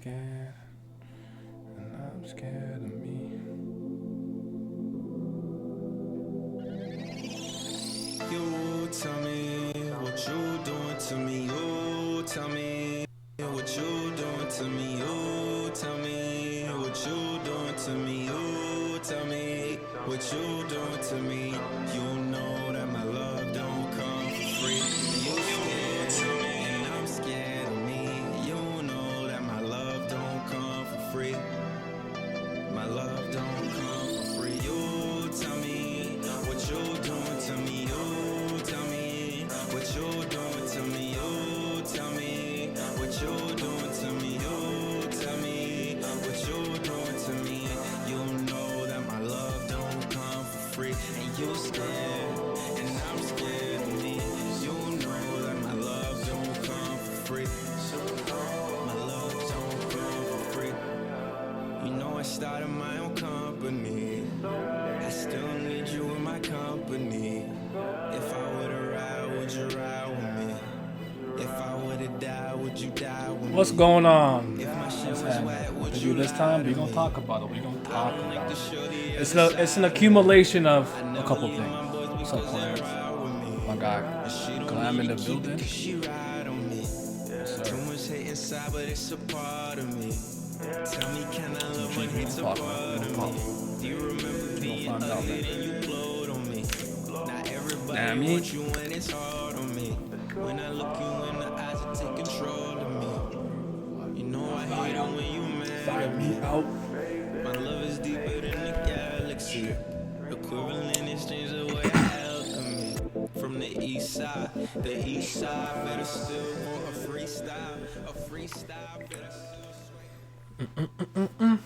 scared, and I'm scared of me. You tell me what you doing to me. You tell me what you doing to me. You tell me what you doing to me. You tell me what you doing to me. You know that my love don't come for free. You scared and I'm scared of me. You know that my love don't come for free. My love don't come for free. You tell me what you doing to me. You tell me what you doing to me. You tell me what you doing to me. You tell me what you doing to me. You know that my love don't come for free. And you scared, and I'm scared of me. You know that my love don't come for free. My love don't come for free. You know I started my own company. I still need you in my company. If I would've ride, would you ride with me? If I would've died, would you die with me? What's going on? If my shit What's was happening? wet, What would to you do this lie time? to We gonna me? talk about it. We gonna I talk don't like about the it. shorty It's an accumulation of a never couple leave things. my boys What's up, because they Clarence? ride with me. My guy, And she don't Glam in need the to keep it building. 'cause she ride on me. Yes, Too sir. much hate inside, but it's a part of me. Tell me, can I love Shit, when we hate's a gonna part talk, man. of We gonna me? talk. Do you remember We being gonna find out, ugly man. and you glowed on me? Now Nah, everybody me. wants you when it's hard on me. When I look you in the eyes, it take control of me. You know I hate it when you mad Fire at me me. out. My love is deeper than the galaxy. Equivalent exchange the way I alchemy. From the east side better still for a freestyle better still swing.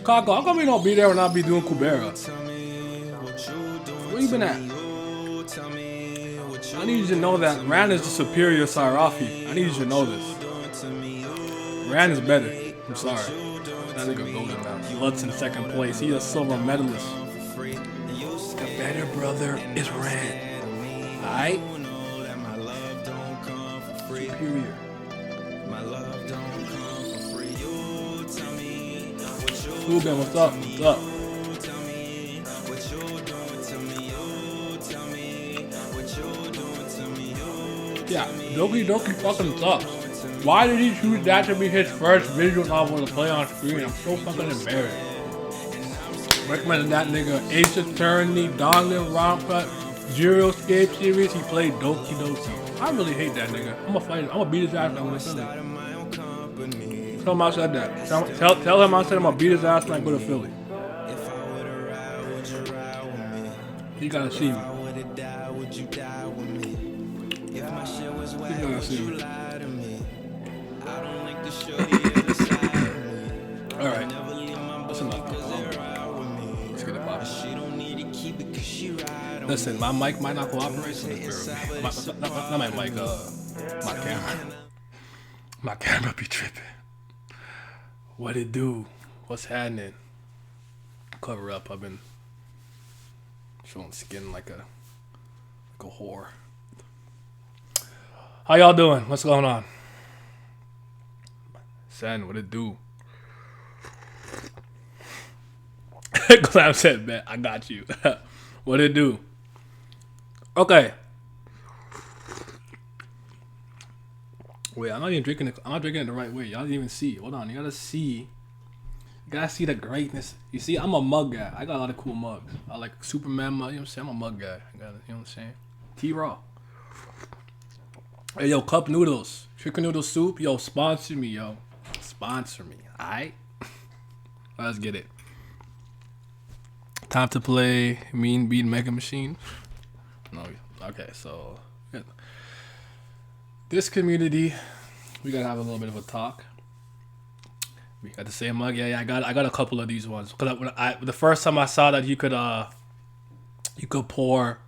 Kako, how come we don't be there when I be doing Kubera? Where you been at? I need you to know that Ran is the superior Sarafi. I need you to know this. Ran is better. I'm sorry. That nigga golden now. Lutz in second place. He's a silver medalist. The better brother is Ran. Alright? Superior. Ruben, what's up? What's up? Yeah, Doki Doki fucking sucks. Why did he choose that to be his first visual novel to play on screen? I'm so fucking embarrassed. Recommended that nigga Ace Attorney, Donlin Rompa, Zero Escape series. He played Doki Doki. I really hate that nigga. I'm gonna fight him. I'm gonna beat his ass when I go to Philly. Tell him I said that. Tell him I said I'm gonna beat his ass when I go to Philly. He gotta see me. He gotta see me. Alright. That's enough. Let's get it poppin'. Listen, my mic might not cooperate, so just bear with me. Not my mic, my camera. My camera be tripping. What it do? What's happening? Cover up. I've been showing skin like a whore. How y'all doing? What's going on? Sen, what it do? Clam said, "Bet I got you." What it do? Okay. Wait, I'm not even drinking it. I'm not drinking it the right way. Y'all didn't even see. Hold on, you gotta see. You gotta see the greatness. You see, I'm a mug guy. I got a lot of cool mugs. I like Superman mug. You know what I'm saying? I'm a mug guy. I got it. You know what I'm saying? T-Raw. Hey, yo, cup noodles, chicken noodle soup. Yo, sponsor me, yo. Sponsor me. All right. Let's get it. Time to play Mean Bean Mega Machine. No, okay, so yeah. This community, we gotta have a little bit of a talk. We got the same mug. Yeah, I got a couple of these ones. Cause the first time I saw that you could pour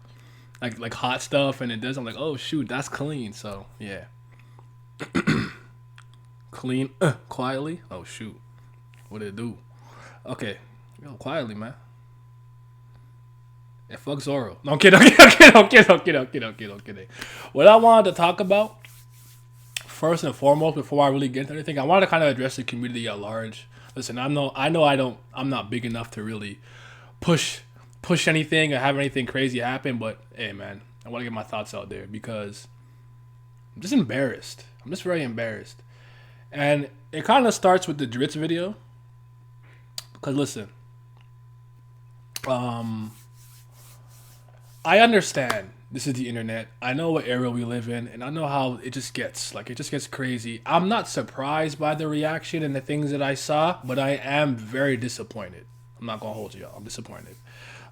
like hot stuff and it does, I'm like, oh shoot, that's clean. So yeah, clean quietly. Oh shoot, what did it do? Okay, yo, quietly, man. Yeah, fuck Zoro. No, I'm kidding. I'm kidding. What I wanted to talk about first and foremost, before I really get into anything, I wanted to kind of address the community at large. Listen, I'm not big enough to really push anything or have anything crazy happen, but hey, man, I want to get my thoughts out there because I'm just embarrassed. I'm just very embarrassed, and it kind of starts with the Dritz video. Because listen, I understand this is the internet. I know what era we live in, and I know how it just gets crazy. I'm not surprised by the reaction and the things that I saw, but I am very disappointed. I'm not gonna hold you, y'all. I'm disappointed.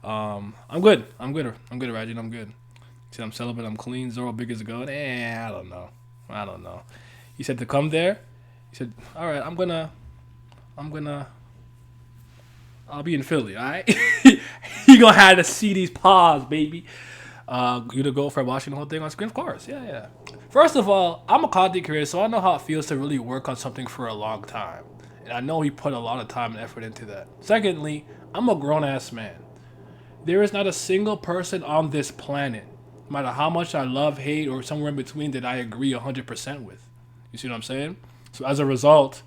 I'm good, Rajin. I'm good. He said I'm celibate. I'm clean. Zoro big as a goat. I don't know. He said to come there. He said, all right, I'll be in Philly, all right? He gonna have to see these paws, baby. You to go for watching the whole thing on screen? Of course, yeah. First of all, I'm a content creator, so I know how it feels to really work on something for a long time. And I know he put a lot of time and effort into that. Secondly, I'm a grown-ass man. There is not a single person on this planet, no matter how much I love, hate, or somewhere in between, that I agree 100% with. You see what I'm saying? So as a result,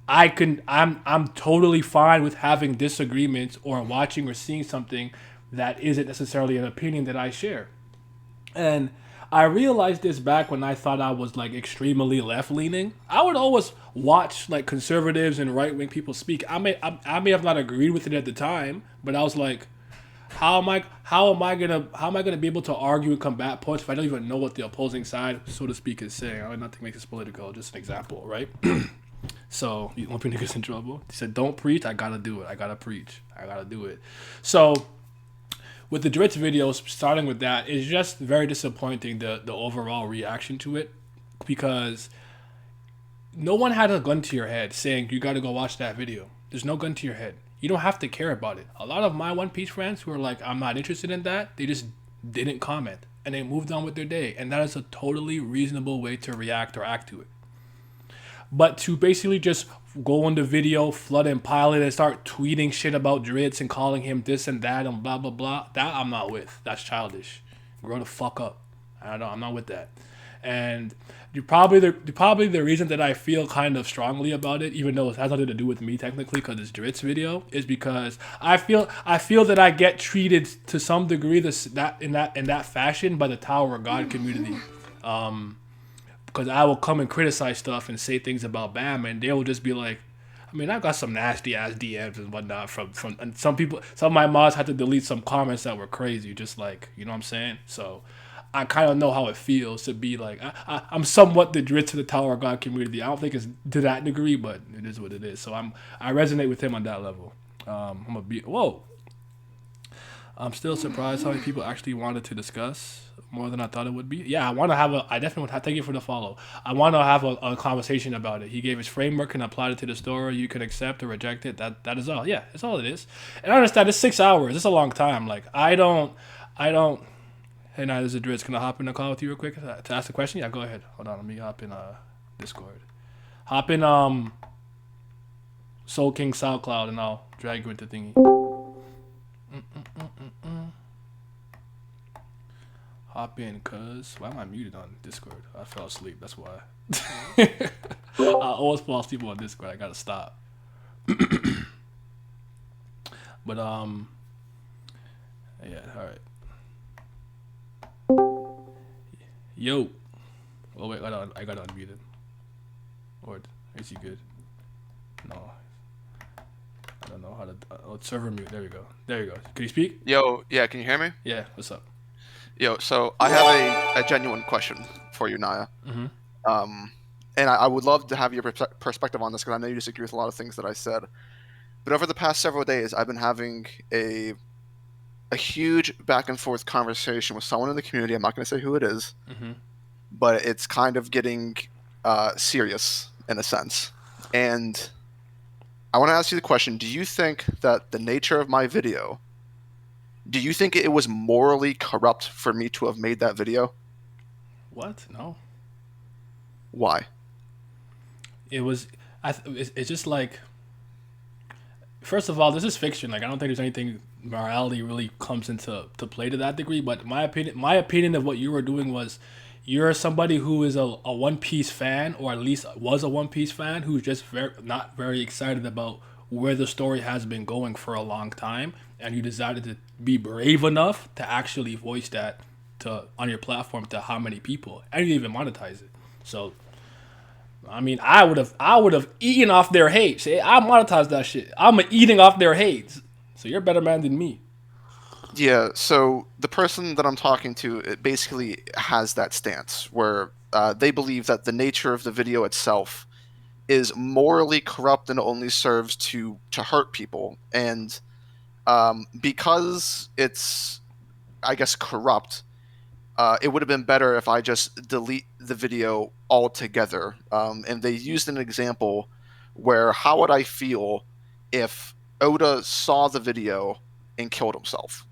I'm totally fine with having disagreements or watching or seeing something that isn't necessarily an opinion that I share. And I realized this back when I thought I was like extremely left leaning. I would always watch like conservatives and right wing people speak. I may have not agreed with it at the time, but I was like, how am I gonna be able to argue and combat points if I don't even know what the opposing side, so to speak, is saying? I mean, not to make this political, just an example, right? So you want me niggas in trouble? He said, "Don't preach. I gotta do it. I gotta preach. I gotta do it." So with the Dritz videos, starting with that, it's just very disappointing the overall reaction to it, because no one had a gun to your head saying you got to go watch that video. There's no gun to your head. You don't have to care about it. A lot of my One Piece friends who are like, I'm not interested in that, they just didn't comment and they moved on with their day, and that is a totally reasonable way to react or act to it. But to basically just go on the video, flood and pile it, and start tweeting shit about Dritz and calling him this and that and blah, blah, blah, that I'm not with. That's childish. Grow the fuck up. I don't know. I'm not with that. And probably the reason that I feel kind of strongly about it, even though it has nothing to do with me technically, because it's Dritz video, is because I feel that I get treated to some degree in that fashion by the Tower of God community. Because I will come and criticize stuff and say things about Bam, and they will just be like, I mean, I got some nasty ass DMs and whatnot from and some people. Some of my mods had to delete some comments that were crazy, just like, you know what I'm saying. So I kind of know how it feels to be like, I'm somewhat the Dritz to the Tower of God community. I don't think it's to that degree, but it is what it is. So I resonate with him on that level. I'm still surprised how many people actually wanted to discuss more than I thought it would be. Yeah, I definitely would have, thank you for the follow. I want to have a conversation about it. He gave his framework and applied it to the story. You can accept or reject it. That is all. Yeah, that's all it is. And I understand it's 6 hours. It's a long time. Like, I don't. Hey, now this is Dritz. Can I hop in a call with you real quick to ask a question? Yeah, go ahead. Hold on, let me hop in Discord. Hop in Soul King SoundCloud and I'll drag you into thingy. Hop in, cuz. Why am I muted on Discord? I fell asleep, that's why. I always fall asleep on Discord. I gotta stop. But yeah, alright. Yo. Oh wait, I got unmuted. Or is he good? No. I don't know how to. It's server mute. There we go. There you go. Can you speak? Yo, yeah, can you hear me? Yeah. What's up? Yo, so I have a genuine question for you, Naya. Mm-hmm. And I would love to have your perspective on this, because I know you disagree with a lot of things that I said. But over the past several days, I've been having a huge back and forth conversation with someone in the community. I'm not going to say who it is, but it's kind of getting serious in a sense. And I want to ask you the question: do you think that the nature of my video, do you think it was morally corrupt for me to have made that video? What? No. Why? It was. It's just like. First of all, this is fiction. Like, I don't think there's anything morality really comes into to play to that degree. But my opinion of what you were doing was, you're somebody who is a One Piece fan, or at least was a One Piece fan, who's just not very excited about where the story has been going for a long time, and you decided to be brave enough to actually voice that to on your platform to how many people, and you even monetize it. So I mean, I would have eaten off their hate. Say, I monetize that shit. I'm eating off their hate. So you're a better man than me. Yeah, so the person that I'm talking to, it basically has that stance where they believe that the nature of the video itself is morally corrupt and only serves to hurt people. And because it's, I guess, corrupt, it would have been better if I just delete the video altogether. And they used an example where how would I feel if Oda saw the video and killed himself,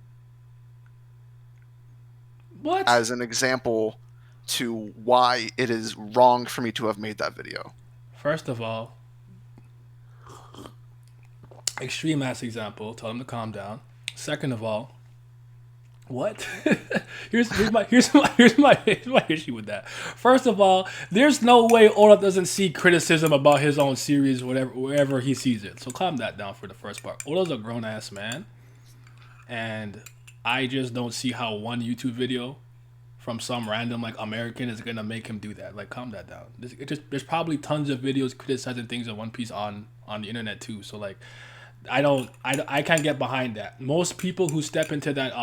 What? as an example to why it is wrong for me to have made that video. First of all, extreme ass example. Tell him to calm down. Second of all, what? here's my issue with that. First of all, there's no way Oda doesn't see criticism about his own series, whatever wherever he sees it. So calm that down for the first part. Oda's a grown ass man, and I just don't see how one YouTube video from some random like American is gonna make him do that. Like, calm that down. There's probably tons of videos criticizing things in One Piece on the internet too. So like, I can't get behind that. Most people who step into that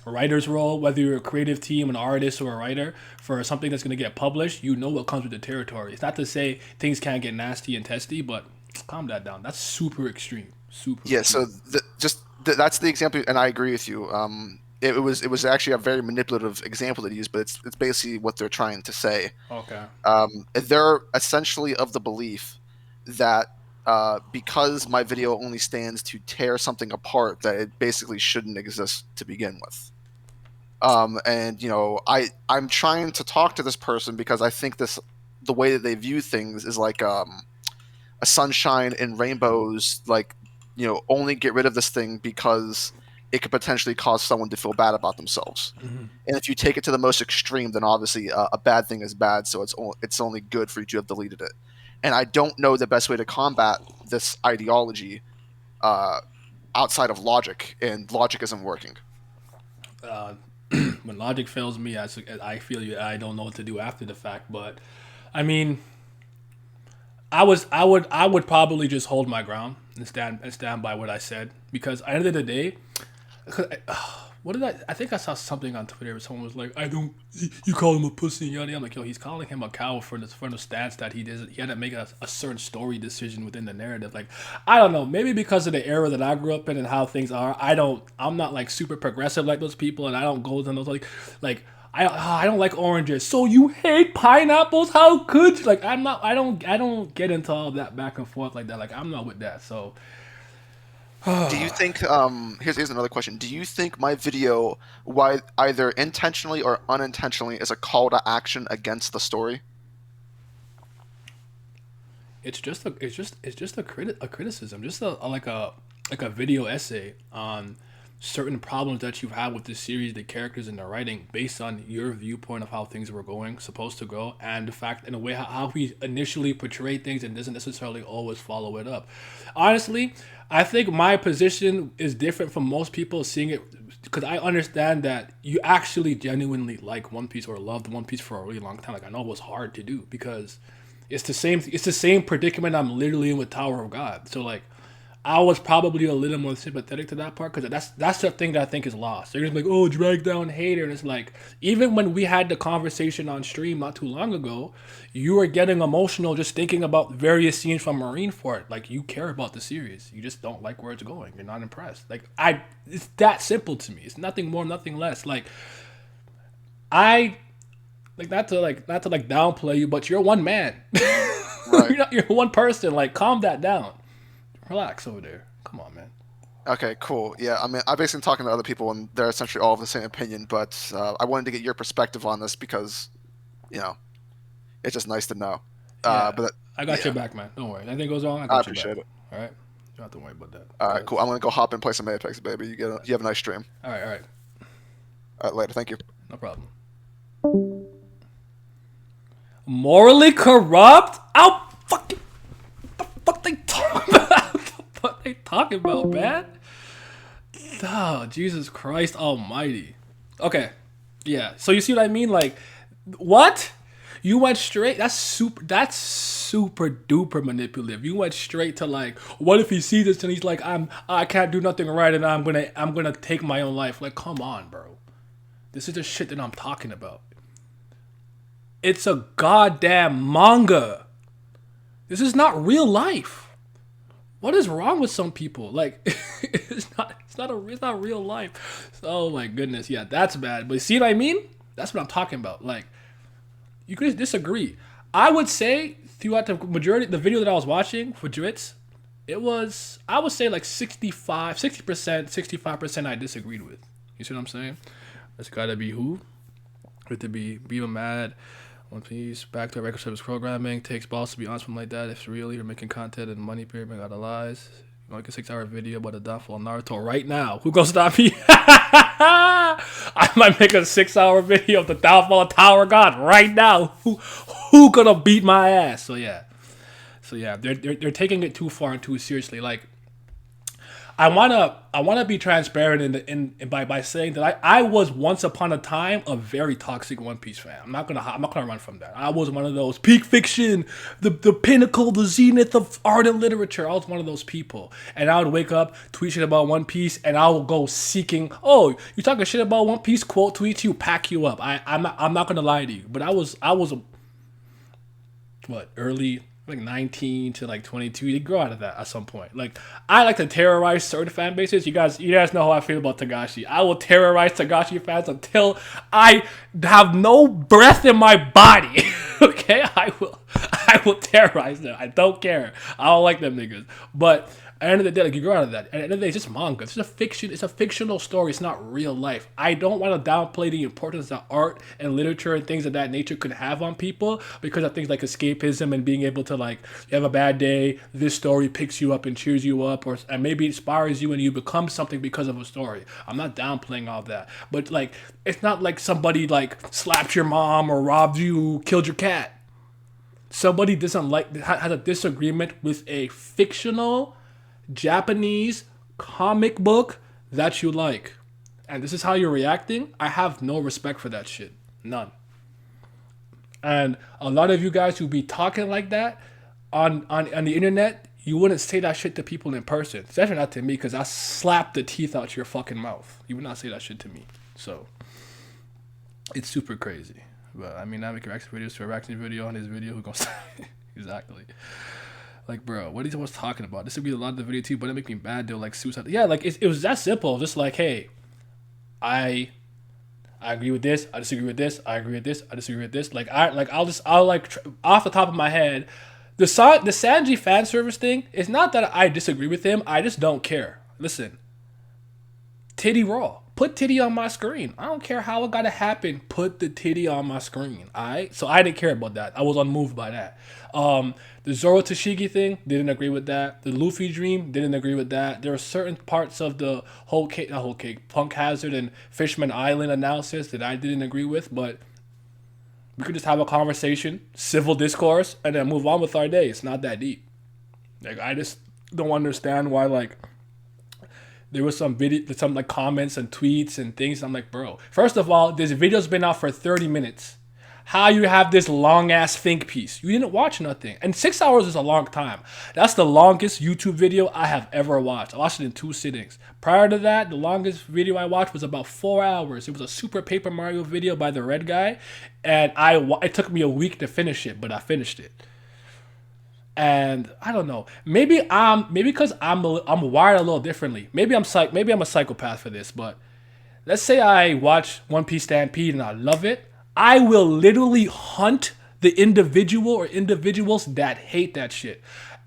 writer's role, whether you're a creative team, an artist, or a writer for something that's gonna get published, you know what comes with the territory. It's not to say things can't get nasty and testy, but calm that down. That's super extreme. Super Yeah, so extreme. that's the example, and I agree with you. It was actually a very manipulative example that he used, but it's basically what they're trying to say. Okay. They're essentially of the belief that because my video only stands to tear something apart, that it basically shouldn't exist to begin with. And I'm trying to talk to this person because I think the way that they view things is like a sunshine and rainbows, like, only get rid of this thing because it could potentially cause someone to feel bad about themselves. And if you take it to the most extreme, then obviously a bad thing is bad, so it's only good for you to have deleted it. And I don't know the best way to combat this ideology uh, outside of logic, and logic isn't working. Uh, when logic fails me, I feel you. I don't know what to do after the fact. But I mean, I would probably just hold my ground and stand by what I said, because at the end of the day, what did I think I saw something on Twitter where someone was like, I don't, you call him a pussy, yada yada. I'm like, yo, he's calling him a cow for the stance that he did. He had to make a certain story decision within the narrative. Like, I don't know, maybe because of the era that I grew up in and how things are. I'm not like super progressive like those people, and I don't go to those like. I don't like oranges. So you hate pineapples? How could you? Like, I'm not. I don't get into all that back and forth like that. Like, I'm not with that. So Do you think? Here's another question. Do you think my video, why either intentionally or unintentionally, is a call to action against the story? it's just a criticism, just like a video essay on certain problems that you've had with this series, the characters and the writing, based on your viewpoint of how things were supposed to go, and the fact, in a way, how we initially portray things and doesn't necessarily always follow it up. Honestly, I think my position is different from most people seeing it, because I understand that you actually genuinely like One Piece or loved One Piece for a really long time. Like, I know it was hard to do because it's the same predicament I'm literally in with Tower of God. So like, I was probably a little more sympathetic to that part, because that's the thing that I think is lost. They're just like, oh, drag down hater, and it's like, even when we had the conversation on stream not too long ago, you were getting emotional just thinking about various scenes from Marineford. Like, you care about the series, you just don't like where it's going. You're not impressed. Like, it's that simple to me. It's nothing more, nothing less. Like, I not to downplay you, but you're one man. Right. You're one person. Like, calm that down. Relax over there. Come on, man. Okay, cool. Yeah, I mean, I've basically talking to other people, and they're essentially all of the same opinion. But I wanted to get your perspective on this because, you know, it's just nice to know. Yeah, But I got your yeah, back, man. Don't worry. Anything goes wrong, I I got your back. appreciate it. All right. don't have to worry about that. All right, cool. I'm gonna go hop and play some Apex, baby. You have a nice stream. All right. All right, later. Thank you. No problem. Morally corrupt? Ow, fucking. What the fuck they talking about? What the fuck they talking about, man? Oh, Jesus Christ Almighty. Okay, yeah. So you see what I mean? Like, what? You went straight. That's super. That's super duper manipulative. You went straight to like, what if he sees this and he's like, I can't do nothing right and I'm gonna take my own life. Like, come on, bro. This is the shit that I'm talking about. It's a goddamn manga. This is not real life. What is wrong with some people? Like, it's not real life. Oh my goodness, yeah, that's bad. But see what I mean? That's what I'm talking about. Like, you could disagree. I would say throughout the majority, the video that I was watching for Dritz, it was, I would say like 60%, 65% I disagreed with. You see what I'm saying? It's gotta be who? It to be mad. One Piece, back to record service programming, takes balls to be honest, something like that. If it's real, you're making content and money pyramid out of lies. You make a 6-hour video about the downfall of Naruto right now. Who gonna stop me? I might make a 6-hour video of the downfall of Tower God right now. Who gonna beat my ass? So yeah, they're taking it too far and too seriously. Like, I wanna be transparent by saying that I was once upon a time a very toxic One Piece fan. I'm not gonna run from that. I was one of those peak fiction, the pinnacle, the zenith of art and literature. I was one of those people, and I would wake up, tweet shit about One Piece, and I would go seeking. Oh, you talking shit about One Piece? Quote tweet you, pack you up. I'm not gonna lie to you, but I was early. Like 19 to like 22, you grow out of that at some point. Like, I like to terrorize certain fan bases. You guys know how I feel about Tagashi. I will terrorize Tagashi fans until I have no breath in my body. Okay, I will terrorize them. I don't care. I don't like them niggas. But at the end of the day, like, you grow out of that. At the end of the day, it's just manga. It's just fiction. It's a fictional story. It's not real life. I don't want to downplay the importance that art and literature and things of that nature could have on people because of things like escapism and being able to, like, you have a bad day, this story picks you up and cheers you up, and maybe inspires you and you become something because of a story. I'm not downplaying all that. But, like, it's not like somebody, like, slapped your mom or robbed you, killed your cat. Somebody has a disagreement with a fictional Japanese comic book that you like, and this is how you're reacting. I have no respect for that shit, none. And a lot of you guys who be talking like that on the internet, you wouldn't say that shit to people in person, especially not to me, because I slap the teeth out your fucking mouth. You would not say that shit to me, so it's super crazy. But I mean, I make reaction videos to a reaction video on his video. Who goes exactly? Like, bro, what he was talking about? This would be a lot of the video too, but it make me bad though. Like suicide. Yeah, like it was that simple. Just like, hey, I agree with this. I disagree with this. I agree with this. I disagree with this. Like I'll off the top of my head, the Sanji fan service thing. It's not that I disagree with him. I just don't care. Listen, titty raw. Put titty on my screen. I don't care how it gotta happen. Put the titty on my screen. Alright? So I didn't care about that. I was unmoved by that. The Zoro Tashigi thing, didn't agree with that. The Luffy dream, didn't agree with that. There are certain parts of the Punk Hazard and Fishman Island analysis that I didn't agree with, but we could just have a conversation, civil discourse, and then move on with our day. It's not that deep. Like, I just don't understand why, like, there was some like comments and tweets and things. I'm like, bro, first of all, this video's been out for 30 minutes. How you have this long ass think piece? You didn't watch nothing. And 6 hours is a long time. That's the longest YouTube video I have ever watched. I watched it in 2 sittings. Prior to that, the longest video I watched was about 4 hours. It was a Super Paper Mario video by the red guy. And it took me a week to finish it, but I finished it. And I don't know. Maybe because I'm wired a little differently. Maybe I'm a psychopath for this. But let's say I watch One Piece Stampede and I love it. I will literally hunt the individual or individuals that hate that shit.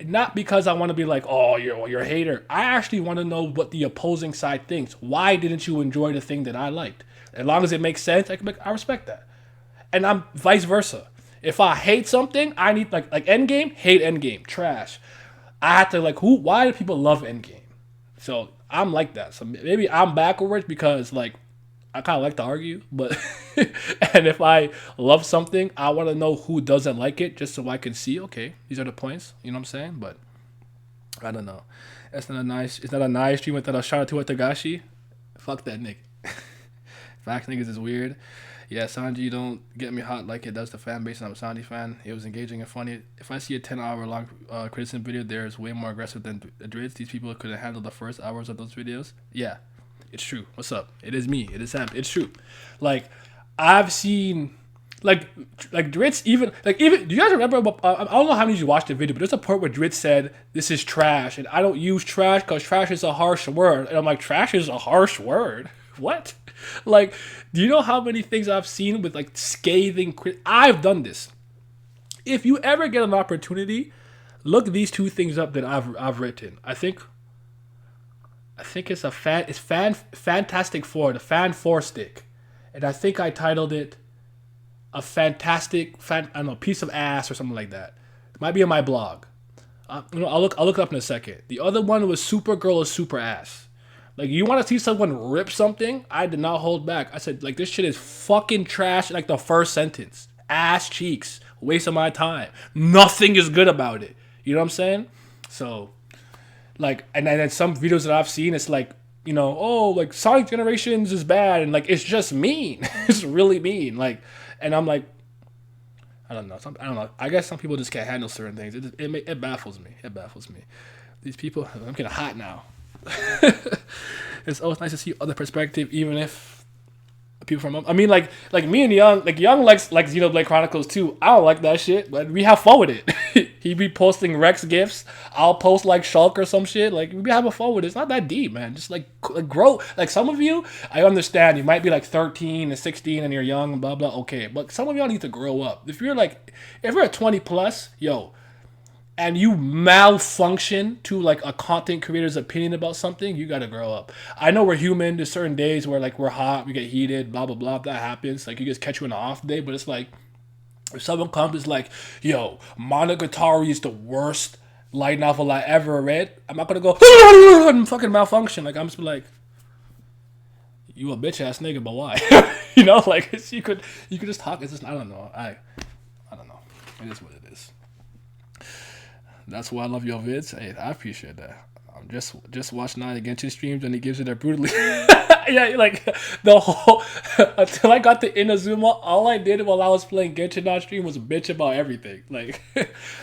Not because I want to be like, oh, you're a hater. I actually want to know what the opposing side thinks. Why didn't you enjoy the thing that I liked? As long as it makes sense, I respect that. And I'm vice versa. If I hate something, I need like Endgame, hate Endgame, trash. I had to like, why do people love Endgame? So I'm like that. So maybe I'm backwards because like I kind of like to argue, but and if I love something, I want to know who doesn't like it just so I can see. Okay, these are the points. You know what I'm saying? But I don't know. It's not a nice. It's not a nice stream without a shout out to Tagashi. Fuck that nigga. Fact niggas is weird. Yeah, Sanji don't get me hot like it does the fan base, and I'm a Sanji fan. It was engaging and funny. If I see a 10-hour long criticism video, there's way more aggressive than Drids. These people couldn't handle the first hours of those videos. Yeah, it's true. What's up? It is me. It is Sam. It's true. Like, I've seen, like Drids even, do you guys remember, I don't know how many of you watched the video, but there's a part where Drids said, this is trash, and I don't use trash because trash is a harsh word. And I'm like, trash is a harsh word? What? Like, do you know how many things I've seen with like scathing I've done this. If you ever get an opportunity, look these two things up that I've written. I think it's Fantastic Four, the Fan Four stick. And I think I titled it a fantastic I don't know, piece of ass or something like that. It might be on my blog. I'll look it up in a second. The other one was Supergirl is super ass. Like, you want to see someone rip something? I did not hold back. I said, like, this shit is fucking trash. Like, the first sentence. Ass cheeks. Waste of my time. Nothing is good about it. You know what I'm saying? So, like, and then some videos that I've seen, it's like, you know, oh, like, Sonic Generations is bad. And, like, it's just mean. It's really mean. Like, and I'm like, I don't know. I don't know. I guess some people just can't handle certain things. It baffles me. It baffles me. These people, I'm getting hot now. It's always nice to see other perspective, even if people from, I mean, like me and Young likes Xenoblade Chronicles too. I don't like that shit, but we have fun with it. He be posting Rex gifs. I'll post like Shulk or some shit. Like, we be having fun with it. It's not that deep, man. Just like grow. Like, some of you, I understand. You might be like 13 and 16 and you're young and blah blah. Okay, but some of y'all need to grow up. If you're a 20 plus, yo, and you malfunction to like a content creator's opinion about something, you gotta grow up. I know we're human. There's certain days where like we're hot, we get heated, blah blah blah. That happens. Like, you just catch you on an off day, but it's like if someone comes is like, yo, Monogatari is the worst light novel I ever read, I'm not gonna go and fucking malfunction. Like, I'm just like, you a bitch ass nigga, but why? You know, like, you could just talk. It's just, I don't know. I don't know. It is what it is. That's why I love your vids. Hey, I appreciate that. I'm just watching Nine Genshin streams and he gives it a brutally. Yeah, like the whole until I got to Inazuma, all I did while I was playing Genshin on stream was bitch about everything. Like,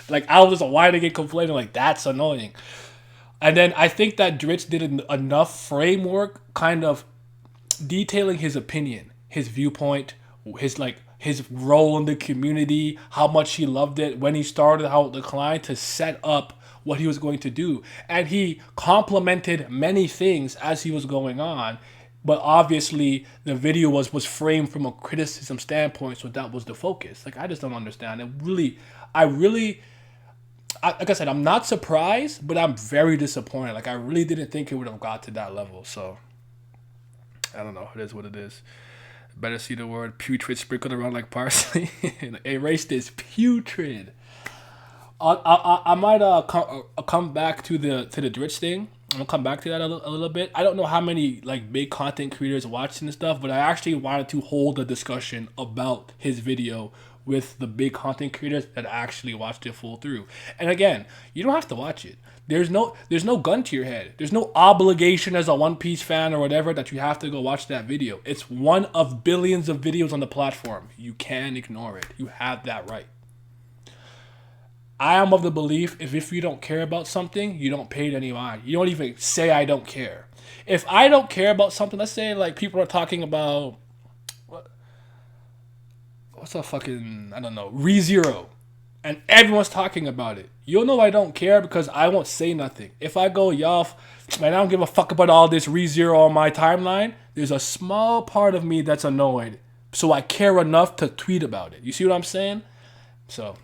like I was just whining and complaining. Like, that's annoying. And then I think that Dritch did enough framework, kind of detailing his opinion, his viewpoint, his role in the community, how much he loved it, when he started, how it declined, to set up what he was going to do. And he complimented many things as he was going on, but obviously the video was framed from a criticism standpoint, so that was the focus. Like, I just don't understand. Like I said, I'm not surprised, but I'm very disappointed. Like, I really didn't think it would have got to that level, so I don't know. It is what it is. Better see the word putrid sprinkled around like parsley. Erase this, putrid. I might come back to the Dritch thing. I'm gonna come back to that a little bit. I don't know how many like big content creators watching this stuff, but I actually wanted to hold a discussion about his video with the big content creators that actually watched it full through. And again, you don't have to watch it. There's no gun to your head. There's no obligation as a One Piece fan or whatever that you have to go watch that video. It's one of billions of videos on the platform. You can ignore it. You have that right. I am of the belief if you don't care about something, you don't pay it any mind. You don't even say I don't care. If I don't care about something, let's say like people are talking about what's a fucking, I don't know, ReZero, and everyone's talking about it. You'll know I don't care because I won't say nothing. If I go, y'all, man, I don't give a fuck about all this ReZero on my timeline, there's a small part of me that's annoyed. So I care enough to tweet about it. You see what I'm saying? So,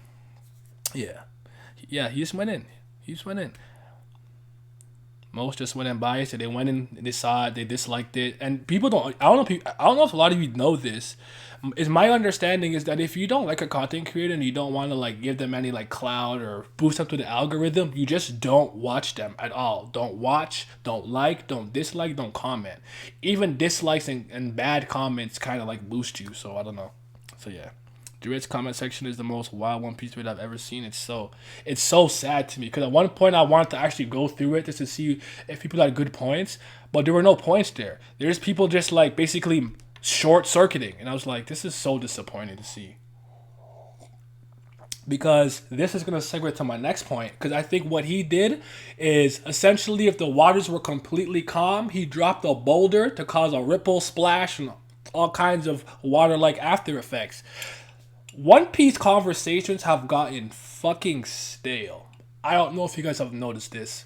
yeah. Yeah, he just went in. Most just went in biased. They went in, they saw it, they disliked it, and people don't. I don't know. I don't know if a lot of you know this. Is my understanding is that if you don't like a content creator and you don't want to like give them any like clout or boost up to the algorithm, you just don't watch them at all. Don't watch, don't like, don't dislike, don't comment. Even dislikes and bad comments kind of like boost you. So I don't know. So yeah. Durit's comment section is the most wild One Piece tweet I've ever seen. It's so sad to me because at one point I wanted to actually go through it just to see if people had good points, but there were no points there. There's people just like basically short circuiting, and I was like, this is so disappointing to see. Because this is gonna segue to my next point. Because I think what he did is essentially, if the waters were completely calm, he dropped a boulder to cause a ripple, splash, and all kinds of water-like after effects. One Piece conversations have gotten fucking stale. I don't know if you guys have noticed this.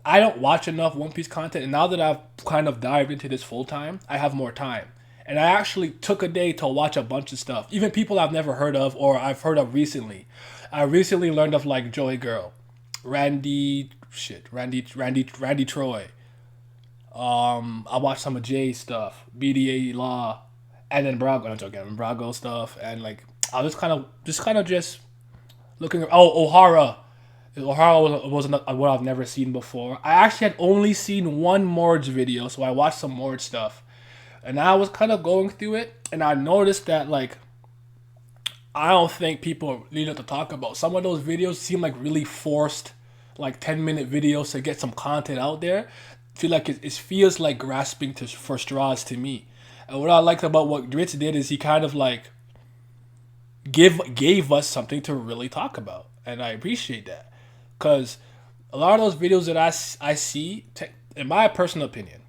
I don't watch enough One Piece content, and now that I've kind of dived into this full time, I have more time. And I actually took a day to watch a bunch of stuff. Even people I've never heard of or I've heard of recently. I recently learned of like Joey Girl, Randy Troy. I watched some of Jay's stuff, BDA Law, and then Brago stuff, and like I was kind of just looking. Oh, O'Hara. O'Hara was what I've never seen before. I actually had only seen one Morge video, so I watched some Morge stuff. And I was kind of going through it, and I noticed that, like, I don't think people needed to talk about. Some of those videos seem like really forced, like 10-minute videos to get some content out there. I feel like it feels like grasping for straws to me. And what I liked about what Dritz did is he kind of like gave us something to really talk about, and I appreciate that. Because a lot of those videos that I see, in my personal opinion,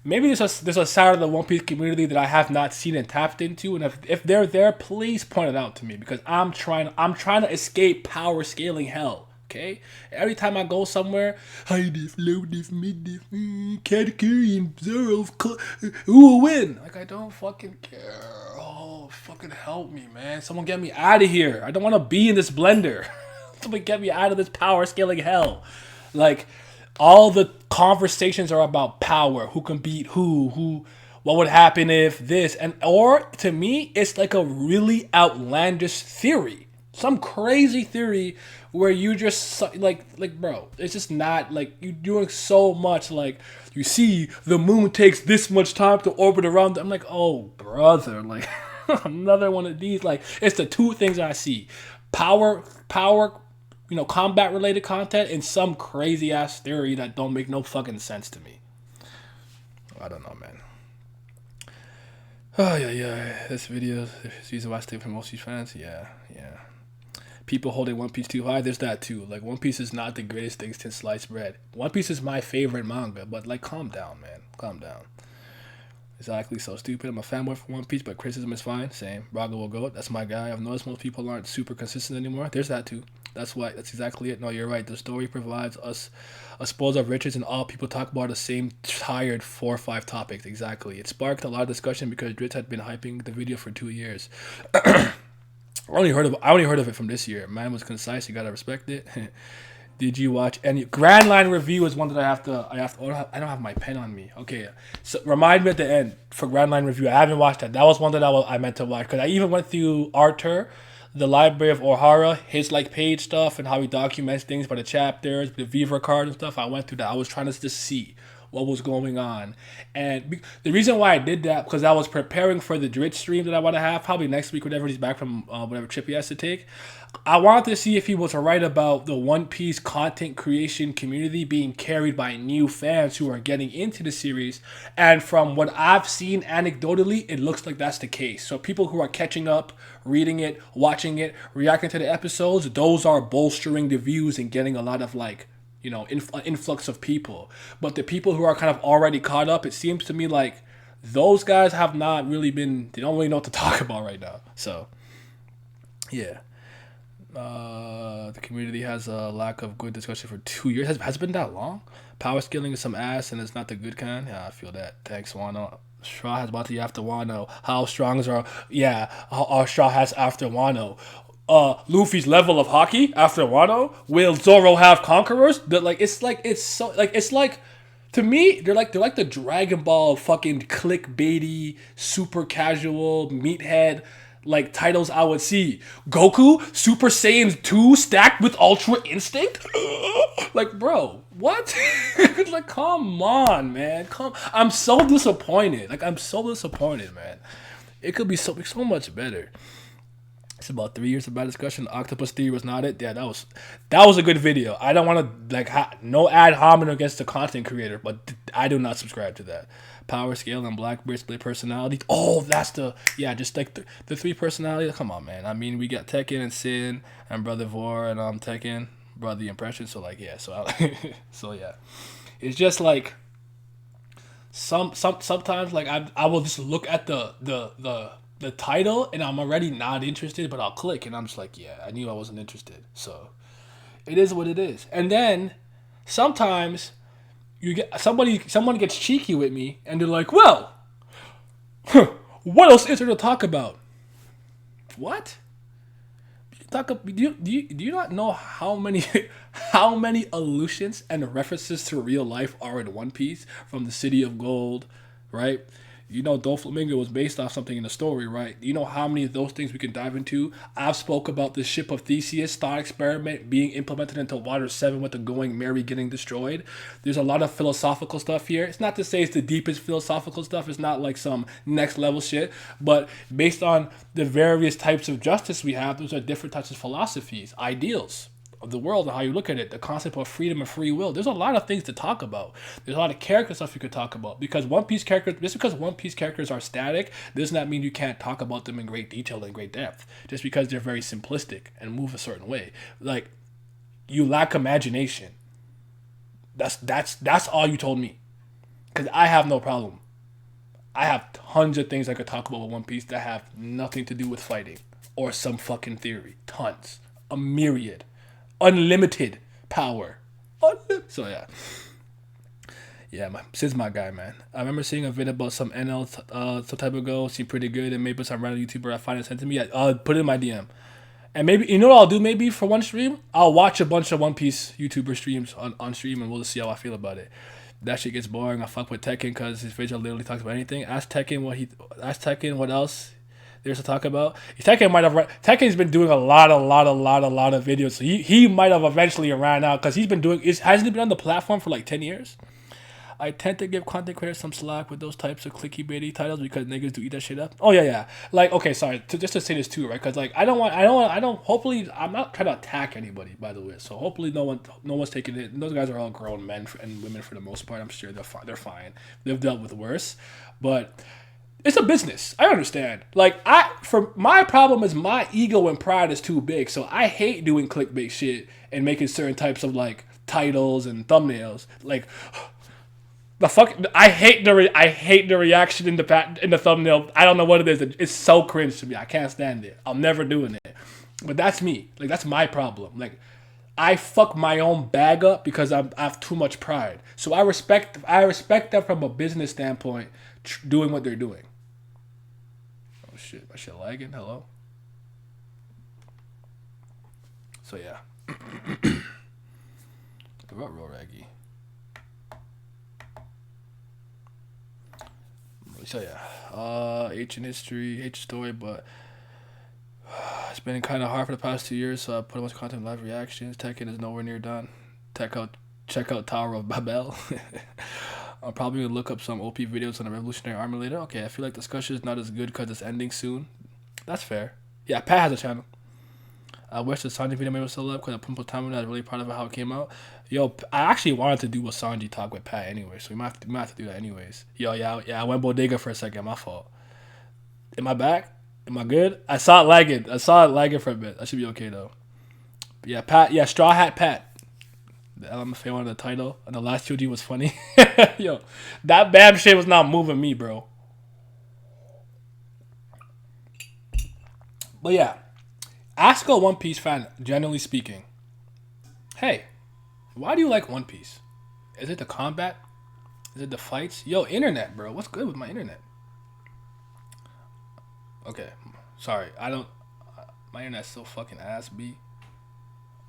maybe there's a side of the One Piece community that I have not seen and tapped into, and if they're there, please point it out to me because I'm trying to escape power scaling hell. Okay, every time I go somewhere, high diff, low diff, mid diff, category and Zoro, who will win? Like I don't fucking care. Oh, fucking help me, man! Someone get me out of here. I don't want to be in this blender. Someone get me out of this power scaling hell. Like. All the conversations are about power, who can beat who, what would happen if this, or to me, it's like a really outlandish theory, some crazy theory where you just like bro, it's just not like you're doing so much. Like you see, the moon takes this much time to orbit around. I'm like, oh brother, like another one of these. Like it's the two things I see: power. Combat related content and some crazy ass theory that don't make no fucking sense to me. I don't know, man. Oh yeah. This video, this reason why I stay for most of these fans. Yeah. People holding One Piece too high. There's that too. Like One Piece is not the greatest thing since sliced bread. One Piece is my favorite manga, but like, calm down, man. Calm down. Exactly, so stupid. I'm a fanboy for One Piece, but criticism is fine. Same. Braga will go. That's my guy. I've noticed most people aren't super consistent anymore. There's that too. That's exactly it. No, you're right. The story provides us a spoils of riches, and all people talk about the same tired 4 or 5 topics. Exactly. It sparked a lot of discussion because Dritz had been hyping the video for 2 years. I only heard of it from this year. Man was concise. You gotta respect it. Did you watch any Grand Line review? Is one that I don't have my pen on me. Okay, so remind me at the end for Grand Line review. I haven't watched that. That was one that I meant to watch because I even went through Arthur, the Library of O'Hara, his like page stuff and how he documents things by the chapters, the Viva card and stuff. I went through that. I was trying to just see what was going on, and the reason why I did that because I was preparing for the Dritz stream that I want to have probably next week whenever he's back from whatever trip he has to take. I wanted to see if he was right about the One Piece content creation community being carried by new fans who are getting into the series, and from what I've seen anecdotally, it looks like that's the case. So people who are catching up, reading it, watching it, reacting to the episodes, those are bolstering the views and getting a lot of like influx of people. But the people who are kind of already caught up, it seems to me like those guys have not really been, they don't really know what to talk about right now. So yeah. The community has a lack of good discussion for 2 years. Has it been that long? Power scaling is some ass and it's not the good kind. Yeah, I feel that. Thanks, Wano. Straw has about to after Wano. How strong is our Straw has after Wano. Luffy's level of hockey after Wano. Will Zoro have conquerors? It's like To me, they're like the Dragon Ball fucking clickbaity, super casual, meathead like titles I would see. Goku Super Saiyan 2 stacked with Ultra Instinct? Like, bro, what? Like, come on, man. I'm so disappointed. Like, I'm so disappointed, man. It could be so much better. It's about 3 years of bad discussion. The Octopus Theory was not it. Yeah, that was a good video. I don't want to no ad hominem against the content creator, but I do not subscribe to that. Power scale and Blackbeard split personality. Oh, that's just like the three personality. Come on, man. I mean, we got Tekken and Sin and Brother Vor and Tekken, Brother Impression. So like, yeah. So yeah, it's just like sometimes like I will just look at the title and I'm already not interested, but I'll click and I'm just like, yeah, I knew I wasn't interested. So it is what it is. And then sometimes you get someone gets cheeky with me and they're like, well, what else is there to talk about? What? Do you not know how many how many allusions and references to real life are in One Piece? From the City of Gold, right? You know, Doflamingo was based off something in the story, right? You know how many of those things we can dive into? I've spoke about the ship of Theseus thought experiment being implemented into Water 7 with the Going Merry getting destroyed. There's a lot of philosophical stuff here. It's not to say it's the deepest philosophical stuff. It's not like some next level shit. But based on the various types of justice we have, those are different types of philosophies, ideals of the world and how you look at it, the concept of freedom and free will. There's a lot of things to talk about. There's a lot of character stuff you could talk about because One Piece characters, just because One Piece characters are static does not mean you can't talk about them in great detail and great depth. Just because they're very simplistic and move a certain way. Like, you lack imagination. That's all you told me. Because I have no problem. I have tons of things I could talk about with One Piece that have nothing to do with fighting or some fucking theory. Tons. A myriad. Unlimited power. So yeah, Sid's my guy, man. I remember seeing a video about some NL some type ago, seemed pretty good, and maybe some random YouTuber I find it sent to me. Put it in my DM, and maybe you know what I'll do. Maybe for one stream, I'll watch a bunch of One Piece YouTuber streams on stream, and we'll just see how I feel about it. That shit gets boring. I fuck with Tekken because his video literally talks about anything. Ask Tekken what else there's to talk about. Tekken's been doing a lot of videos. So he might have eventually ran out because hasn't he been on the platform for like 10 years? I tend to give content creators some slack with those types of clicky baity titles because niggas do eat that shit up. Oh yeah. Like, okay, sorry. Just to say this too, right? Because like hopefully I'm not trying to attack anybody, by the way. So hopefully no one's taking it. Those guys are all grown men and women for the most part. I'm sure they're fine. They've dealt with worse, but it's a business. I understand. Like, my problem is my ego and pride is too big. So I hate doing clickbait shit and making certain types of like titles and thumbnails. Like, the fuck, I hate the reaction in the thumbnail. I don't know what it is. It's so cringe to me. I can't stand it. I'm never doing it. But that's me. Like, that's my problem. Like, I fuck my own bag up because I have too much pride. So I respect them from a business standpoint, doing what they're doing. Oh shit, my shit lagging. Hello. So yeah. About real raggy. So yeah, ancient history, ancient story, but it's been kind of hard for the past 2 years. So I put a bunch of content, live reactions. Tekken is nowhere near done. Check out Tower of Babel. I'm probably gonna look up some OP videos on the Revolutionary Army later. Okay, I feel like discussion is not as good because it's ending soon. That's fair. Yeah, Pat has a channel. I wish the Sanji video made was still up because I put some time on it. I was really proud of how it came out. Yo, I actually wanted to do a Sanji talk with Pat anyway, so we might have to do that anyways. Yo, yeah, I went bodega for a second. My fault. Am I back? Am I good? I saw it lagging for a bit. I should be okay though. But yeah, Pat. Yeah, Straw Hat Pat. The LMFA one of the title, and the last QG was funny. Yo, that bam shit was not moving me, bro. But yeah, ask a One Piece fan, generally speaking. Hey, why do you like One Piece? Is it the combat? Is it the fights? Yo, internet, bro. What's good with my internet? Okay, sorry. My internet's so fucking ass, B.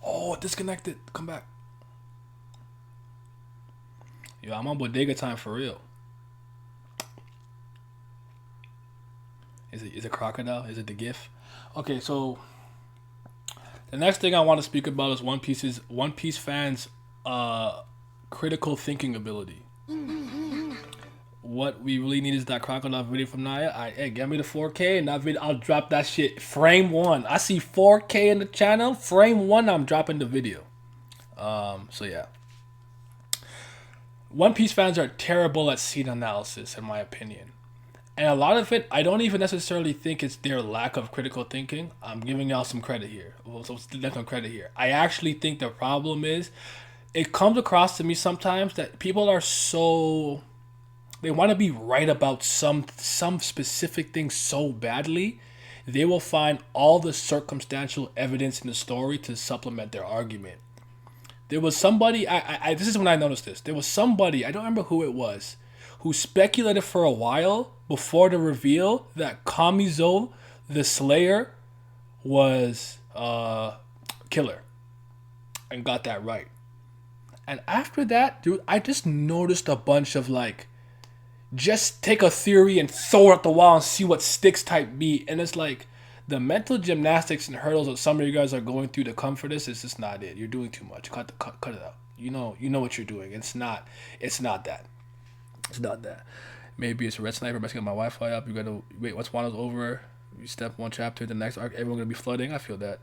Oh, disconnected. Come back. Yo, I'm on bodega time for real. Is it crocodile? Is it the GIF? Okay, so the next thing I want to speak about is One Piece fans' critical thinking ability. What we really need is that crocodile video from Naya. Hey, get me the 4K and that video. I'll drop that shit frame one. I see 4K in the channel. Frame one, I'm dropping the video. So yeah. One Piece fans are terrible at scene analysis, in my opinion. And a lot of it, I don't even necessarily think it's their lack of critical thinking. I'm giving y'all some credit here. I actually think the problem is, it comes across to me sometimes that people are so, they want to be right about some specific thing so badly, they will find all the circumstantial evidence in the story to supplement their argument. There was somebody, this is when I noticed this. There was somebody, I don't remember who it was, who speculated for a while before the reveal that Kamizo, the Slayer, was killer, and got that right. And after that, dude, I just noticed a bunch of like, just take a theory and throw it at the wall and see what sticks type beat. And it's like, the mental gymnastics and hurdles that some of you guys are going through to come for this is just not it. You're doing too much. Cut it out. You know what you're doing. It's not that. It's not that. Maybe it's a red sniper messing up my Wi-Fi up. You gotta wait. Once Wano's over, you step one chapter, the next arc, everyone gonna be flooding. I feel that.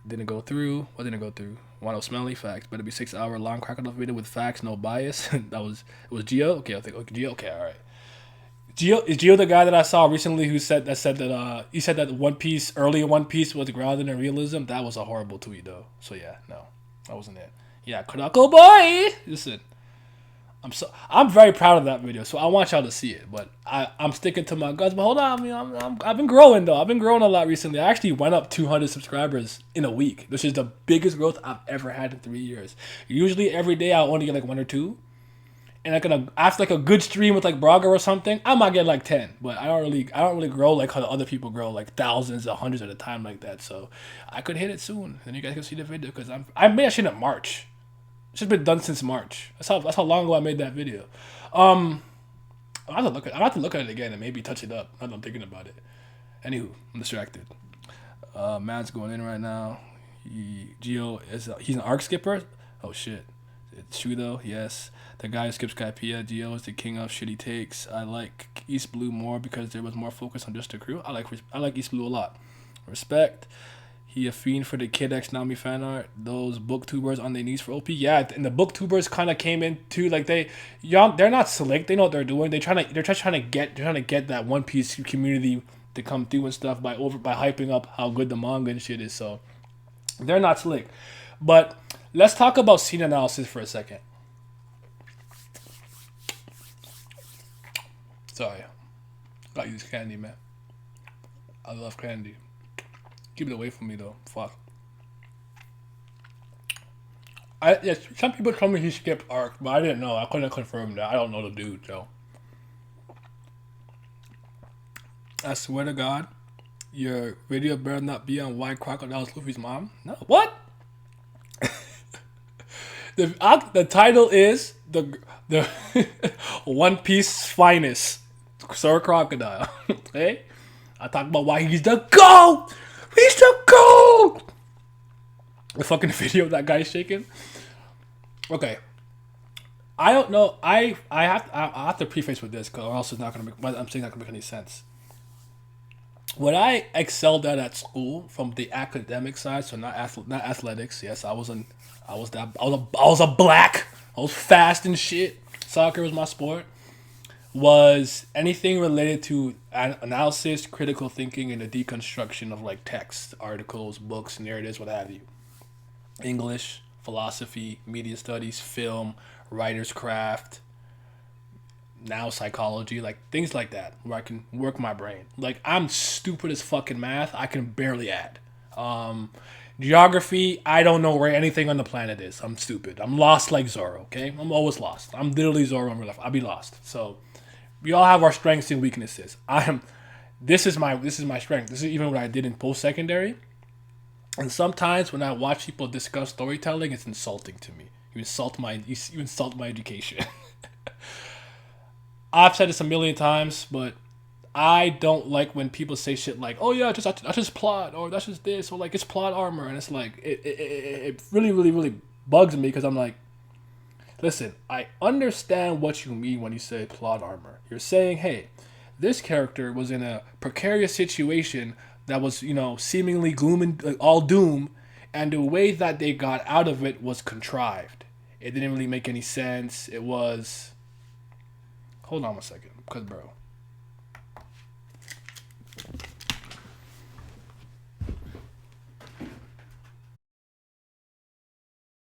Didn't go through. What didn't go through? Wano smelly facts. Better be 6 hour long crocodile video with facts, no bias. It was Gio. Okay, I think Gio. Okay, all right. Is Gio the guy that I saw recently who said that he said that early One Piece was grounded in realism? That was a horrible tweet though. So yeah, no, that wasn't it. Yeah, Kodako boy. Listen. I'm very proud of that video, so I want y'all to see it. But I'm sticking to my guns. But hold on, I've been growing though. I've been growing a lot recently. I actually went up 200 subscribers in a week, which is the biggest growth I've ever had in 3 years. Usually every day I only get like 1 or 2, and after like a good stream with like Braga or something, I might get like 10. But I don't really grow like how the other people grow, like thousands or hundreds at a time like that. So I could hit it soon, and you guys can see the video because I made that shit in March. It's just been done since March. That's how long ago I made that video. I'll have to look at it again and maybe touch it up. Now that I'm thinking about it. Anywho, I'm distracted. Matt's going in right now. He's an arc skipper. Oh shit. It's true though. Yes. The guy who skips Skypea. Gio is the king of shitty takes. I like East Blue more because there was more focus on just the crew. I like East Blue a lot. Respect. He a fiend for the Kid X Nami fan art. Those booktubers on their knees for OP. Yeah, and the booktubers kind of came in too. Like they're not slick. They know what they're doing. They're just trying to get that One Piece community to come through and stuff by hyping up how good the manga and shit is. So they're not slick. But let's talk about scene analysis for a second. Sorry, gotta use candy, man. I love candy. Keep it away from me though. Fuck. Yes, some people told me he skipped arc, but I didn't know. I couldn't confirm that. I don't know the dude, so. I swear to God, your video better not be on why Crocodile's Luffy's mom. No, what? The title is the One Piece finest, Sir Crocodile. Okay, I talk about why he's the GOAT. He's the GOAT! The fucking video of that guy shaking. Okay. I don't know. I have to preface with this, because or else it's not gonna make. I'm saying not gonna make any sense. What I excelled at school from the academic side, so not athletics. Yes, I was a black. I was fast and shit. Soccer was my sport. Was anything related to analysis, critical thinking, and the deconstruction of like text, articles, books, narratives, what have you. English, philosophy, media studies, film, writer's craft, now psychology, like things like that, where I can work my brain. Like I'm stupid as fucking math. I can barely add. Geography, I don't know where anything on the planet is. I'm stupid. I'm lost like Zoro, okay? I'm always lost. I'm literally Zoro in real life. I'll be lost. So we all have our strengths and weaknesses. This is my strength. This is even what I did in post-secondary. And sometimes when I watch people discuss storytelling, it's insulting to me. You insult my education. I've said this a million times, but I don't like when people say shit like, "Oh yeah, that's just plot," or "That's just this," or like it's plot armor, and it's like it really really really bugs me because I'm like, listen, I understand what you mean when you say plot armor. You're saying, hey, this character was in a precarious situation that was, seemingly gloom and like, all doom, and the way that they got out of it was contrived. It didn't really make any sense. It was. Hold on a second, because bro,